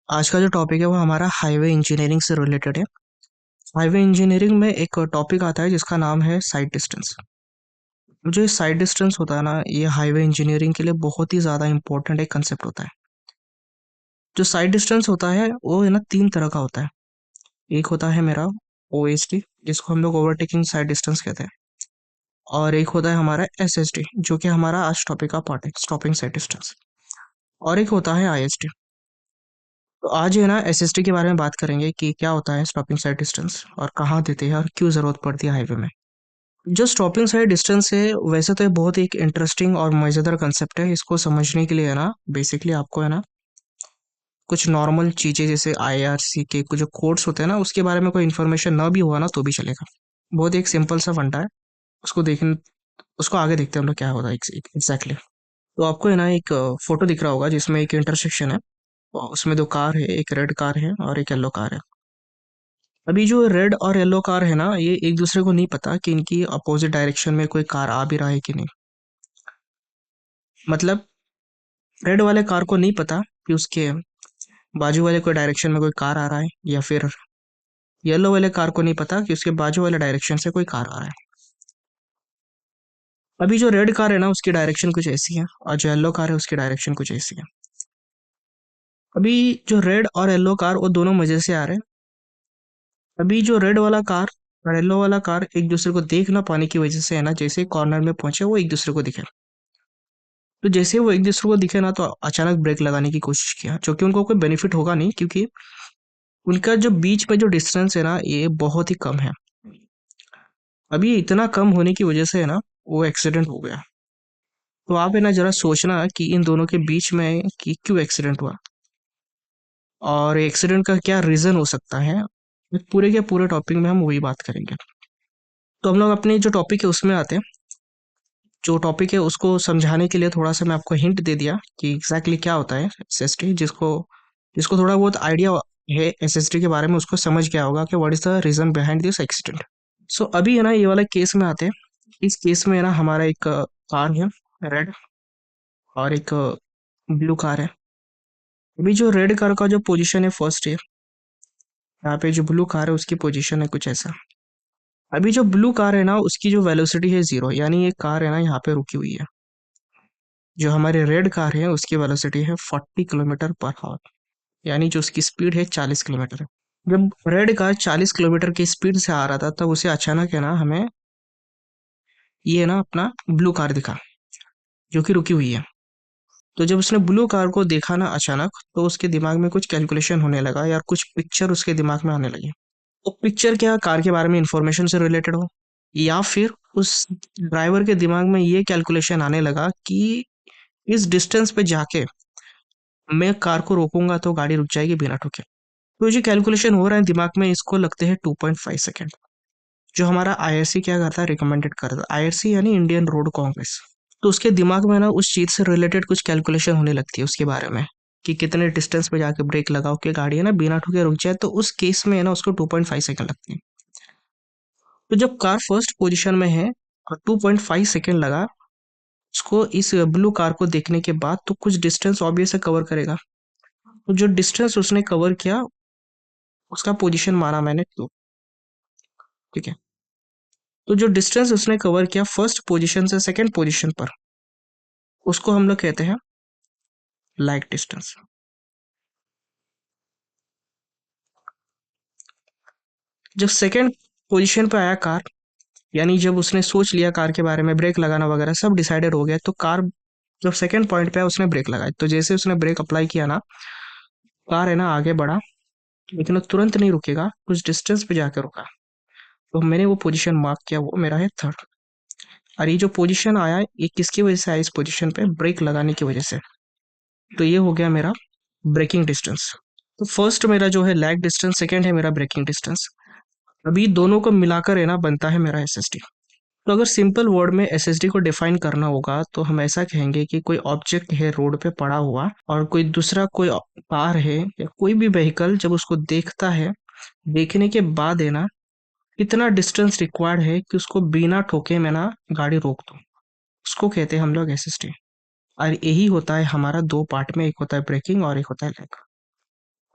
आज का जो टॉपिक है वो हमारा हाईवे इंजीनियरिंग से रिलेटेड है। हाईवे इंजीनियरिंग में एक टॉपिक आता है जिसका नाम है साइड डिस्टेंस। जो ये साइड डिस्टेंस होता है ना, ये हाईवे इंजीनियरिंग के लिए बहुत ही ज़्यादा इंपॉर्टेंट एक कंसेप्ट होता है। जो साइड डिस्टेंस होता है वो है ना, तीन तरह का होता है। एक होता है मेरा OSD, जिसको हम लोग ओवरटेकिंग साइड डिस्टेंस कहते हैं। और एक होता है हमारा SSD, जो कि हमारा आज टॉपिक का पार्ट है, स्टॉपिंग साइड डिस्टेंस। और एक होता है ISD। तो आज है ना, SSD के बारे में बात करेंगे कि क्या होता है स्टॉपिंग साइड डिस्टेंस और कहाँ देते हैं और क्यों ज़रूरत पड़ती है हाईवे में। जो स्टॉपिंग साइड डिस्टेंस है, वैसे तो ये बहुत एक इंटरेस्टिंग और मज़ेदार कंसेप्ट है। इसको समझने के लिए है ना, बेसिकली आपको है ना, कुछ नॉर्मल चीज़ें जैसे IRC के कुछ जो कोड्स होते हैं ना, उसके बारे में कोई इन्फॉर्मेशन ना भी हुआ ना तो भी चलेगा। बहुत एक सिंपल सा फंडा है। उसको देखें, उसको आगे देखते हैं हम लोग क्या होता है एग्जैक्टली। तो आपको है ना एक फोटो दिख रहा होगा जिसमें एक इंटरसेक्शन है और उसमें दो कार है, एक रेड कार है और एक येलो कार है। अभी जो रेड और येलो कार है ना, ये एक दूसरे को नहीं पता कि इनकी अपोजिट डायरेक्शन में कोई कार आ भी रहा है कि नहीं। मतलब रेड वाले कार को नहीं पता कि उसके बाजू वाले कोई डायरेक्शन में कोई कार आ रहा है, या फिर येलो वाले कार को नहीं पता कि उसके बाजू वाले डायरेक्शन से कोई कार आ रहा है। अभी जो रेड कार है ना, उसकी डायरेक्शन कुछ ऐसी है और जो येलो कार है उसकी डायरेक्शन कुछ ऐसी है। अभी जो रेड और येलो कार वो दोनों मजे से आ रहे हैं। अभी जो रेड वाला कार और येलो वाला कार एक दूसरे को देख ना पाने की वजह से है ना, जैसे कॉर्नर में पहुंचे वो एक दूसरे को दिखे। तो जैसे वो एक दूसरे को दिखे ना, तो अचानक ब्रेक लगाने की कोशिश किया, जो कि उनको कोई बेनिफिट होगा नहीं, क्योंकि उनका जो बीच में जो डिस्टेंस है ना, ये बहुत ही कम है। अभी ये इतना कम होने की वजह से है ना, वो एक्सीडेंट हो गया। तो आप है ना जरा सोचना कि इन दोनों के बीच में कि क्यों एक्सीडेंट हुआ और एक्सीडेंट का क्या रीजन हो सकता है। पूरे के पूरे टॉपिक में हम वही बात करेंगे। तो हम लोग अपने जो टॉपिक है उसमें आते हैं। जो टॉपिक है उसको समझाने के लिए थोड़ा सा मैं आपको हिंट दे दिया कि एग्जैक्टली क्या होता है SSD। जिसको जिसको थोड़ा बहुत आइडिया है SSD के बारे में, उसको समझ गया होगा कि what is the reason behind this accident. So अभी है ना, ये वाला केस में आते हैं। इस केस में है ना, हमारा एक कार है रेड और एक ब्लू कार है। अभी जो रेड कार का जो पोजीशन है फर्स्ट है, यहाँ पे जो ब्लू कार है उसकी पोजीशन है कुछ ऐसा। अभी जो ब्लू कार है ना, उसकी जो वेलोसिटी है 0, यानी ये कार है ना यहाँ पे रुकी हुई है। जो हमारी रेड कार है उसकी वेलोसिटी है 40 km/h, यानी जो उसकी स्पीड है 40 किलोमीटर है। जब रेड कार 40 किलोमीटर की स्पीड से आ रहा था, तब उसे अचानक है ना, हमें ये ना अपना ब्लू कार दिखा जो कि रुकी हुई है। तो जब उसने ब्लू कार को देखा ना अचानक, तो उसके दिमाग में कुछ कैलकुलेशन होने लगा, या कुछ पिक्चर उसके दिमाग में आने लगी। तो पिक्चर क्या, कार के बारे में इंफॉर्मेशन से रिलेटेड हो, या फिर उस ड्राइवर के दिमाग में ये कैलकुलेशन आने लगा कि इस डिस्टेंस पे जाके मैं कार को रोकूंगा तो गाड़ी रुक जाएगी बिना ठुके। तो जो कैलकुलेशन हो रहा है दिमाग में, इसको लगते हैं 2.5 सेकेंड। जो हमारा IRC क्या करता है, रिकमेंडेड करता है। IRC यानी इंडियन रोड कांग्रेस। तो उसके दिमाग में ना उस चीज से रिलेटेड कुछ कैलकुलेशन होने लगती है उसके बारे में, कि कितने डिस्टेंस पे जाके ब्रेक लगाओ कि गाड़ी है ना बिना ठुके रुक जाए। तो उस केस में है ना, उसको 2.5 सेकेंड लगते हैं। तो जब कार फर्स्ट पोजीशन में है और 2.5 सेकेंड लगा उसको इस ब्लू कार को देखने के बाद, तो कुछ डिस्टेंस ऑब्वियस है कवर करेगा। तो जो डिस्टेंस उसने कवर किया, उसका पोजीशन माना मैंने 2। ठीक है। तो जो डिस्टेंस उसने कवर किया फर्स्ट पोजीशन से सेकंड पोजीशन पर, उसको हम लोग कहते हैं लाइक डिस्टेंस। जब सेकंड पोजीशन पे आया कार, यानी जब उसने सोच लिया कार के बारे में, ब्रेक लगाना वगैरह सब डिसाइडेड हो गया, तो कार जब सेकंड पॉइंट पे आया उसने ब्रेक लगाई। तो जैसे उसने ब्रेक अप्लाई किया ना, कार है ना आगे बढ़ा, लेकिन वो तुरंत नहीं रुकेगा, कुछ डिस्टेंस पे जाकर रुका। तो मैंने वो पोजीशन मार्क किया, वो मेरा है थर्ड। और ये जो पोजीशन आया, ये किसकी वजह से आया, इस पोजीशन पे ब्रेक लगाने की वजह से। तो ये हो गया मेरा ब्रेकिंग डिस्टेंस। तो फर्स्ट मेरा जो है लैग डिस्टेंस, सेकंड है मेरा ब्रेकिंग डिस्टेंस। अभी दोनों को मिलाकर है ना बनता है मेरा SSD। तो अगर सिंपल वर्ड में SSD को डिफाइन करना होगा, तो हम ऐसा कहेंगे कि कोई ऑब्जेक्ट है रोड पे पड़ा हुआ, और कोई दूसरा कोई कार है या कोई भी व्हीकल जब उसको देखता है, देखने के बाद है ना, कितना डिस्टेंस रिक्वायर्ड है कि उसको बिना ठोके मैं ना गाड़ी रोक दूं, उसको कहते हैं हम लोग SSD। और यही होता है हमारा दो पार्ट में, एक होता है ब्रेकिंग और एक होता है लैग।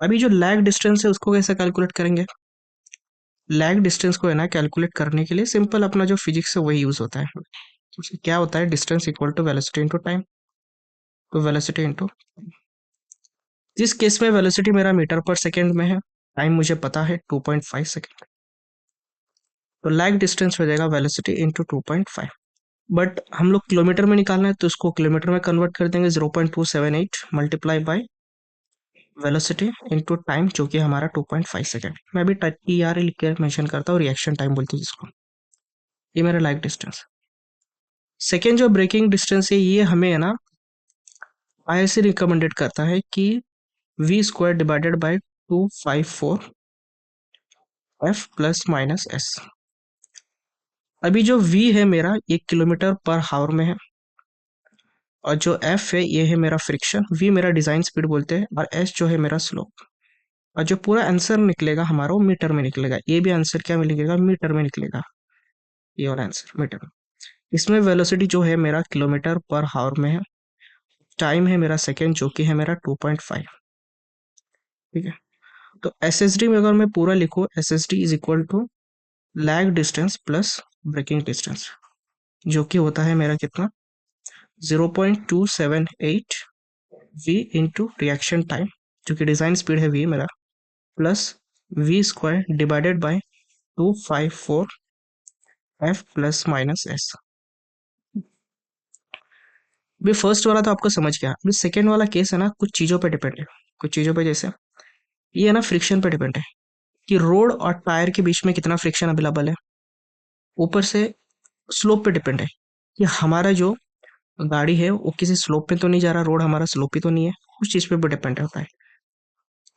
अभी जो लैग डिस्टेंस है उसको कैसे कैलकुलेट करेंगे? लैग डिस्टेंस को है ना कैलकुलेट करने के लिए सिंपल अपना जो फिजिक्स है वही यूज होता है। तो क्या होता है, distance equal to velocity into time. तो वेलोसिटी इंटू, जिस केस में वेलोसिटी मेरा मीटर पर सेकेंड में है, टाइम मुझे पता है 2.5 सेकेंड, तो लैग डिस्टेंस हो जाएगा वेलोसिटी इंटू 2.5। बट हम लोग किलोमीटर में निकालना है तो इसको किलोमीटर में कन्वर्ट कर देंगे, 0.278 multiply by velocity into time जो कि हमारा 2.5 सेकेंड। मैं भी टी आर लिख के मेंशन करता हूँ, रिएक्शन टाइम बोलते हैं जिसको। ये मेरा लाइक डिस्टेंस। सेकेंड जो ब्रेकिंग डिस्टेंस है ये हमें है ना आईआईसी रिकमेंडेड करता है कि V square divided by 254 F plus minus S. अभी जो v है मेरा 1 किलोमीटर पर हावर में है, और जो f है ये है मेरा फ्रिक्शन, v मेरा डिजाइन स्पीड बोलते हैं, और s जो है मेरा स्लोप। और जो पूरा आंसर निकलेगा हमारा वो मीटर में निकलेगा। ये भी आंसर क्या में निकलेगा, मीटर में निकलेगा। ये वाला आंसर मीटर में। इसमें वेलोसिटी जो है मेरा किलोमीटर पर हावर में है, टाइम है मेरा सेकेंड जो कि है मेरा 2.5। ठीक है, तो एस एस डी में अगर मैं पूरा लिखूँ, S S D is equal to lag distance plus braking distance, जो कि होता है मेरा कितना, 0.278 वी इंटू रिएक्शन टाइम जो कि डिजाइन स्पीड है वी मेरा, plus V square divided by 254 F plus minus S. भी फर्स्ट वाला तो आपको समझ गया। अभी सेकेंड वाला केस है ना कुछ चीज़ों पे डिपेंड है। कुछ चीज़ों पे जैसे ये है ना फ्रिक्शन पे डिपेंड है कि रोड और टायर के बीच में कितना फ्रिक्शन अवेलेबल है। ऊपर से स्लोप पे डिपेंड है कि हमारा जो गाड़ी है वो किसी स्लोप पे तो नहीं जा रहा, रोड हमारा स्लोप ही तो नहीं है। उस चीज़ पे भी डिपेंड होता है।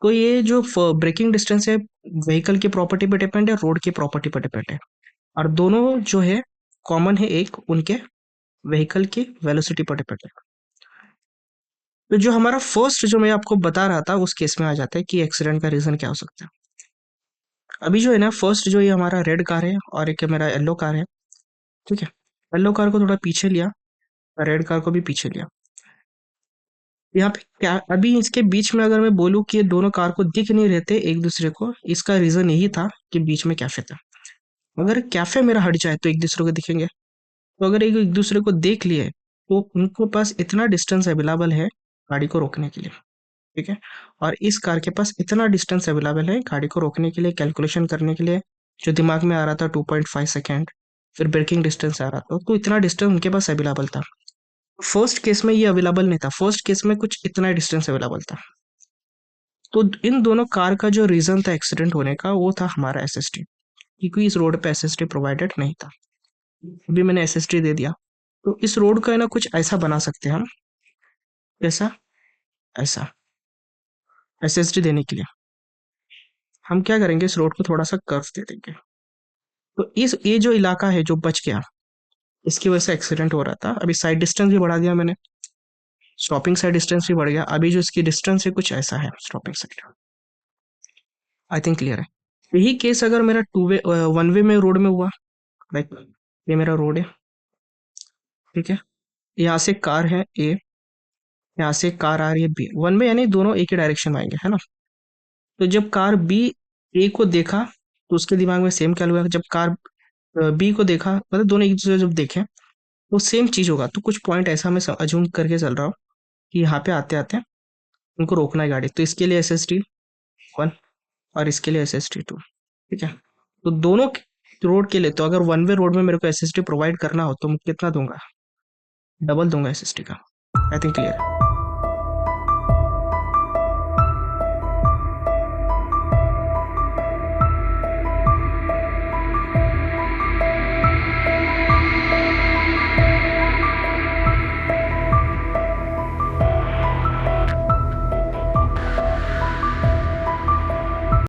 तो ये जो ब्रेकिंग डिस्टेंस है व्हीकल की प्रॉपर्टी पे डिपेंड है, रोड की प्रॉपर्टी पे डिपेंड है, और दोनों जो है कॉमन है एक उनके व्हीकल की वेलोसिटी पर डिपेंड है। तो जो हमारा फर्स्ट जो मैं आपको बता रहा था उस केस में आ जाता है कि एक्सीडेंट का रीजन क्या हो सकता है। अभी जो है ना फर्स्ट जो ये हमारा रेड कार है और एक मेरा येलो कार है। ठीक है, येलो कार को थोड़ा पीछे लिया, रेड कार को भी पीछे लिया। यहाँ पे क्या अभी इसके बीच में अगर मैं बोलूँ कि ये दोनों कार को दिख नहीं रहते एक दूसरे को, इसका रीजन यही था कि बीच में कैफे था। अगर कैफे मेरा हट जाए तो एक दूसरे को दिखेंगे। तो अगर एक एक दूसरे को देख लिए तो उनके पास इतना डिस्टेंस अवेलेबल है गाड़ी को रोकने के लिए। ठीक है, और इस कार के पास इतना डिस्टेंस अवेलेबल है गाड़ी को रोकने के लिए, कैलकुलेशन करने के लिए। जो दिमाग में आ रहा था 2.5 सेकेंड, फिर ब्रेकिंग डिस्टेंस आ रहा था, तो इतना डिस्टेंस उनके पास अवेलेबल था। फर्स्ट केस में ये अवेलेबल नहीं था, फर्स्ट केस में कुछ इतना डिस्टेंस अवेलेबल था। तो इन दोनों कार का जो रीजन था एक्सीडेंट होने का वो था हमारा एसएसटी, क्योंकि इस रोड पे एसएसटी प्रोवाइडेड नहीं था। अभी मैंने एसएसटी दे दिया, तो इस रोड का है ना कुछ ऐसा बना सकते हैं हम, जैसा ऐसा। एसएसटी देने के लिए हम क्या करेंगे, इस रोड को थोड़ा सा कर्व दे देंगे। तो इस ये जो इलाका है जो बच गया, इसकी वजह से एक्सीडेंट हो रहा था। अभी साइड डिस्टेंस भी बढ़ा दिया मैंने, स्टॉपिंग साइड डिस्टेंस भी बढ़ गया। अभी जो इसकी डिस्टेंस है कुछ ऐसा है stopping side. I think clear है। यही केस अगर मेरा टू वे वन वे में रोड में हुआ, लाइक ये मेरा रोड है। ठीक है, यहाँ से कार है ए, यहाँ से कार आ रही है बी, वन वे यानी दोनों एक ही डायरेक्शन में आएंगे, है ना। तो जब कार बी ए को देखा तो उसके दिमाग में सेम क्या हुआ, जब कार बी को देखा, मतलब दोनों एक दूसरे जब देखें तो सेम चीज होगा। तो कुछ पॉइंट ऐसा मैं अज्यूम करके चल रहा हूँ कि यहाँ पे आते आते उनको रोकना है गाड़ी, तो इसके लिए SST 1 और इसके लिए SST 2। ठीक है, तो दोनों रोड के लिए, तो अगर वन वे रोड में मेरे को SST प्रोवाइड करना हो तो मैं कितना दूंगा, डबल दूंगा SST का। आई थिंक क्लियर है।